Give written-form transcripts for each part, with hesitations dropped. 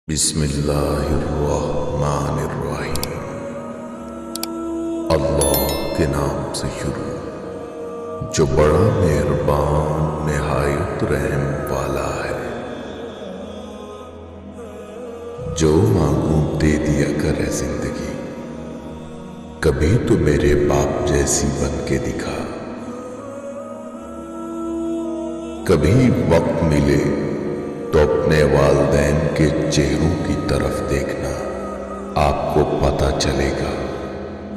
بسم اللہ الرحمن الرحیم۔ اللہ کے نام سے شروع جو بڑا مہربان نہایت رحم والا ہے۔ جو مانگوں دے دیا کرے زندگی، کبھی تو میرے باپ جیسی بن کے دکھا۔ کبھی وقت ملے تو اپنے والدین کے چہروں کی طرف دیکھنا، آپ کو پتہ چلے گا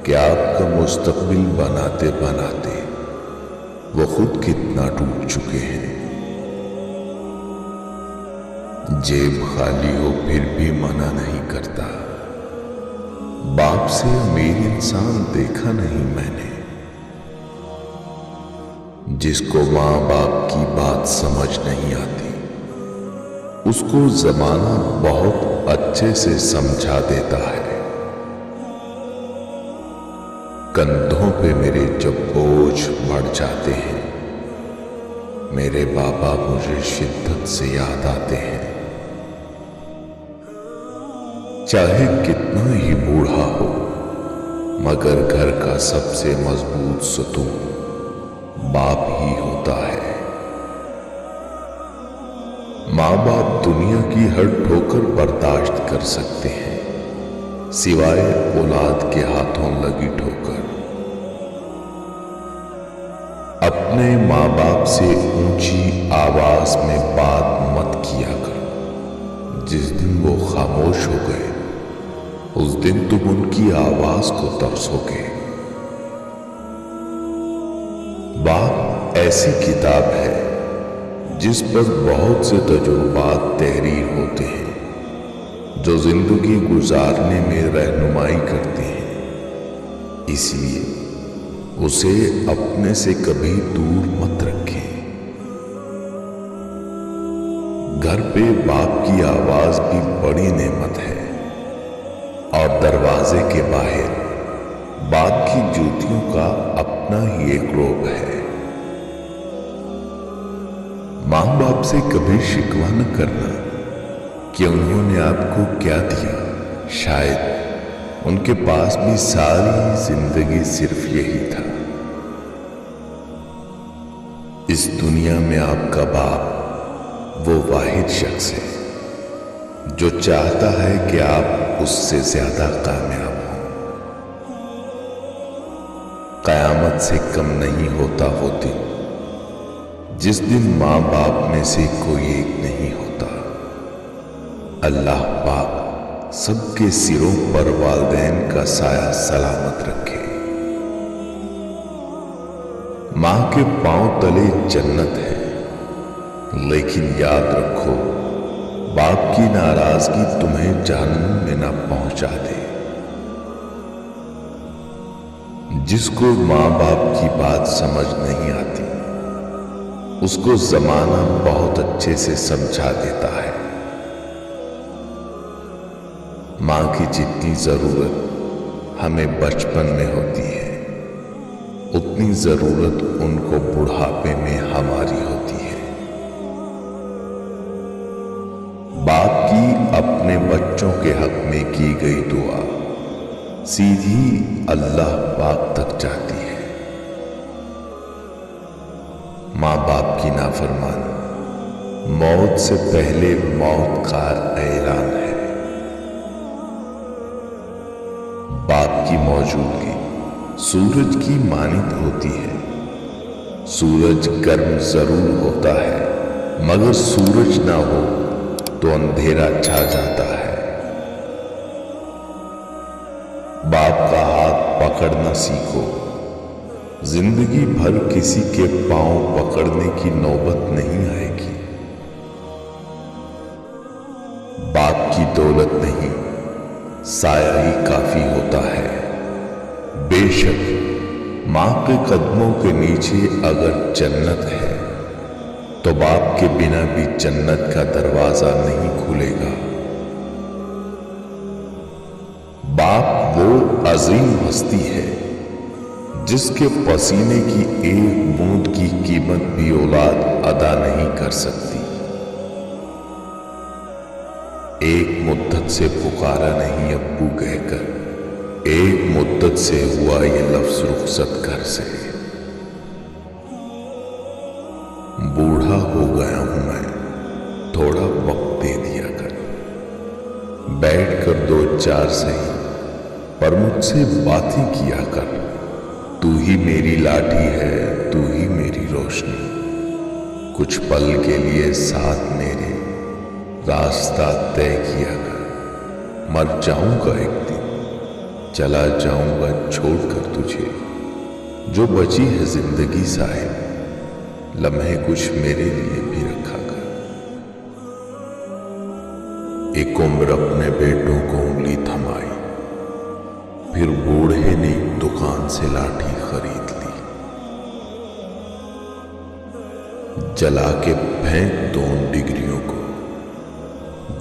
کہ آپ کا مستقبل بناتے بناتے وہ خود کتنا ٹوٹ چکے ہیں۔ جیب خالی ہو پھر بھی منع نہیں کرتا، باپ سے امیر انسان دیکھا نہیں میں نے۔ جس کو ماں باپ کی بات سمجھ نہیں آتی، اس کو زمانہ بہت اچھے سے سمجھا دیتا ہے۔ کندھوں پہ میرے جب بوجھ بڑھ جاتے ہیں، میرے بابا مجھے شدت سے یاد آتے ہیں۔ چاہے کتنا ہی بوڑھا ہو، مگر گھر کا سب سے مضبوط ستون باپ ہی ہوتا ہے۔ ماں باپ دنیا کی ہر ٹھوکر برداشت کر سکتے ہیں، سوائے اولاد کے ہاتھوں لگی ٹھوکر۔ اپنے ماں باپ سے اونچی آواز میں بات مت کیا کرو، جس دن وہ خاموش ہو گئے اس دن تم ان کی آواز کو ترسو گے۔ باپ ایسی کتاب ہے جس پر بہت سے تجربات تحریر ہوتے ہیں، جو زندگی گزارنے میں رہنمائی کرتے ہیں۔ اس لیے اسے اپنے سے کبھی دور مت رکھیں۔ گھر پہ باپ کی آواز بھی بڑی نعمت ہے، اور دروازے کے باہر باپ کی جوتیوں کا اپنا ہی ایک روب ہے۔ ماں باپ سے کبھی شکوہ نہ کرنا کہ انہوں نے آپ کو کیا دیا، شاید ان کے پاس بھی ساری زندگی صرف یہی تھا۔ اس دنیا میں آپ کا باپ وہ واحد شخص ہے جو چاہتا ہے کہ آپ اس سے زیادہ کامیاب ہوں۔ قیامت سے کم نہیں ہوتا وہ دن جس دن ماں باپ میں سے کوئی ایک نہیں ہوتا۔ اللہ پاک سب کے سروں پر والدین کا سایہ سلامت رکھے۔ ماں کے پاؤں تلے جنت ہے، لیکن یاد رکھو باپ کی ناراضگی تمہیں جہنم میں نہ پہنچا دے۔ جس کو ماں باپ کی بات سمجھ نہیں آتی، اس کو زمانہ بہت اچھے سے سمجھا دیتا ہے۔ ماں کی جتنی ضرورت ہمیں بچپن میں ہوتی ہے، اتنی ضرورت ان کو بڑھاپے میں ہماری ہوتی ہے۔ باپ کی اپنے بچوں کے حق میں کی گئی دعا سیدھی اللہ پاک تک جاتی ہے۔ ماں باپ کی نافرمانی موت سے پہلے موت کا اعلان ہے۔ باپ کی موجودگی سورج کی مانند ہوتی ہے۔ سورج گرم ضرور ہوتا ہے، مگر سورج نہ ہو تو اندھیرا چھا جاتا ہے۔ باپ کا ہاتھ پکڑنا سیکھو، زندگی بھر کسی کے پاؤں پکڑنے کی نوبت نہیں آئے گی۔ باپ کی دولت نہیں، سایہ ہی کافی ہوتا ہے۔ بے شک ماں کے قدموں کے نیچے اگر جنت ہے تو باپ کے بنا بھی جنت کا دروازہ نہیں کھلے گا۔ باپ وہ عظیم ہستی ہے جس کے پسینے کی ایک بوند کی قیمت بھی اولاد ادا نہیں کر سکتی۔ ایک مدت سے پکارا نہیں ابو کہہ کر، ایک مدت سے ہوا یہ لفظ رخصت گھر سے۔ بوڑھا ہو گیا ہوں میں، تھوڑا وقت دے دیا کر، بیٹھ کر دو چار سہی پر مجھ سے باتیں کیا کر۔ تو ہی میری لاٹھی ہے، تو ہی میری روشنی، کچھ پل کے لیے ساتھ میرے راستہ طے کیا کر۔ مر جاؤں گا ایک دن، چلا جاؤں گا چھوڑ کر تجھے، جو بچی ہے زندگی صاحب، لمحے کچھ میرے لیے بھی رکھا کر۔ ایک عمر اپنے بیٹوں کو انگلی تھمائی، پھر بوڑھے نے دکان سے لاٹھی خرید لی۔ جلا کے پھینک دو ان ڈگریوں کو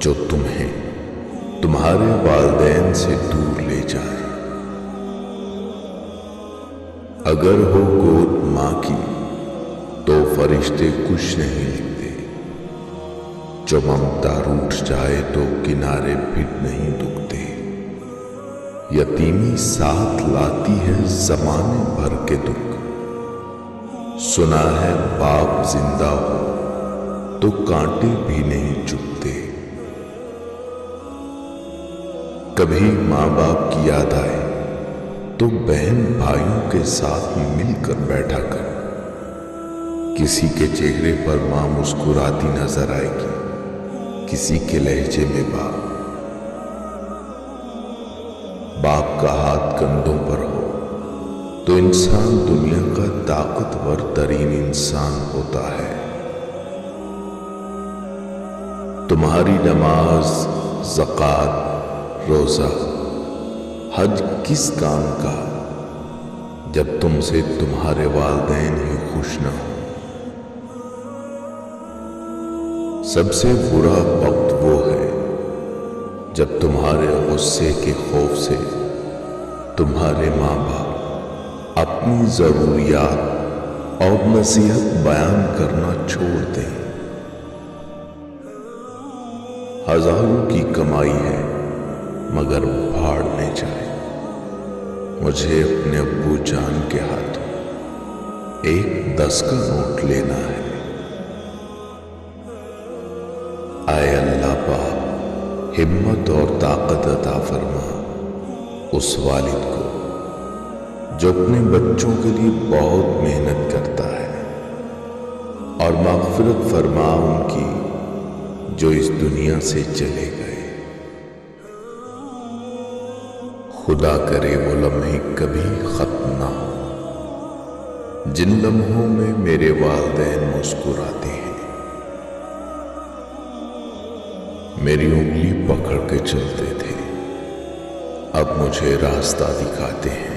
جو تمہیں تمہارے والدین سے دور لے جائیں۔ اگر ہو گود ماں کی تو فرشتے کچھ نہیں لکھتے، جو ممتا روٹھ جائے تو کنارے پھٹ نہیں دکھتے۔ یتیمی ساتھ لاتی ہے زمانے بھر کے دکھ، سنا ہے باپ زندہ ہو تو کانٹے بھی نہیں چبھتے۔ کبھی ماں باپ کی یاد آئے تو بہن بھائیوں کے ساتھ مل کر بیٹھا کر، کسی کے چہرے پر ماں مسکراتی نظر آئے گی، کسی کے لہجے میں باپ۔ باپ کا ہاتھ کندھوں پر ہو تو انسان دنیا کا طاقتور ترین انسان ہوتا ہے۔ تمہاری نماز، زکوٰۃ، روزہ، حج کس کام کا جب تم سے تمہارے والدین ہی خوش نہ ہو۔ سب سے برا وقت وہ ہے جب تمہارے غصے کے خوف سے تمہارے ماں باپ اپنی ضروریات اور نصیحت بیان کرنا چھوڑ دیں۔ ہزاروں کی کمائی ہے مگر بھاڑ میں جائے، مجھے اپنے ابو جان کے ہاتھوں ایک 10 کا نوٹ لینا ہے۔ اے اللہ پاک، ہمت اور طاقت عطا فرما اس والد کو جو اپنے بچوں کے لیے بہت محنت کرتا ہے، اور مغفرت فرما ان کی جو اس دنیا سے چلے گئے۔ خدا کرے وہ لمحے کبھی ختم نہ ہو جن لمحوں میں میرے والدین مسکراتے ہیں، میری انگلی پکڑ کے چلتے تھے، اب مجھے راستہ دکھاتے ہیں،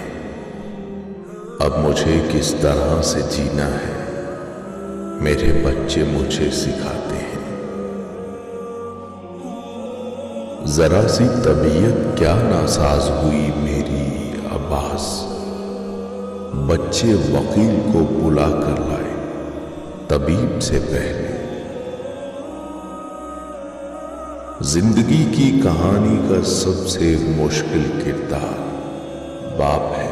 اب مجھے کس طرح سے جینا ہے میرے بچے مجھے سکھاتے ہیں۔ ذرا سی طبیعت کیا ناساز ہوئی میری عباس، بچے وکیل کو بلا کر لائے طبیب سے پہلے۔ زندگی کی کہانی کا سب سے مشکل کردار باپ ہے،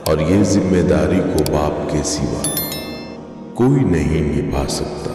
اور یہ ذمہ داری کو باپ کے سوا کوئی نہیں نبھا سکتا۔